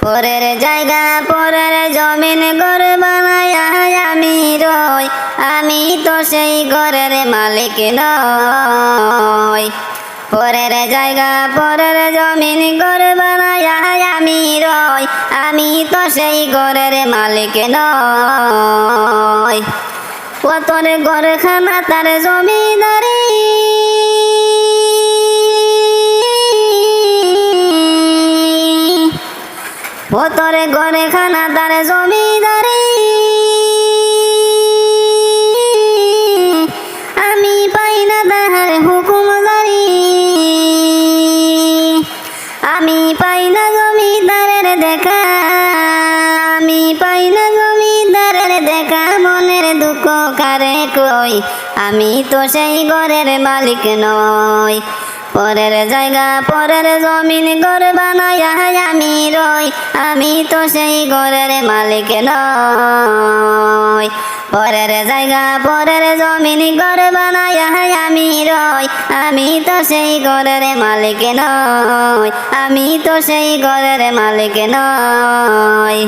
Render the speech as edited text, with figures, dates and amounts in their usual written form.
পরের জায়গা পরের জমিন ঘর বানায় আমি রই, আমি তো সেই ঘরের মালিক নই। পরের জায়গা পরের জমিন ঘর বানায় আমি রই, আমি তো সেই ঘরের মালিক নই। ও তোর ঘরখানা তার জমিদারি, ও তোর ঘরখানা তার জমিদারি, আমি পাই না তাহার হুকুম জারি, আমি পাই না জমিদারের দেখা, আমি পাই না জমিদারের দেখা, মনের দুঃখ কারে কই, আমি তো সেই ঘরের মালিক নই। পরের জায়গা পরের জমিন ঘর বানায় আমি রই, আমি তো সেই ঘরের মালিক নই। পরের জায়গা পরের জমিন ঘর বানায় আমি রই, আমি তো সেই ঘরের মালিক নই, আমি তো সেই ঘরের মালিক নই।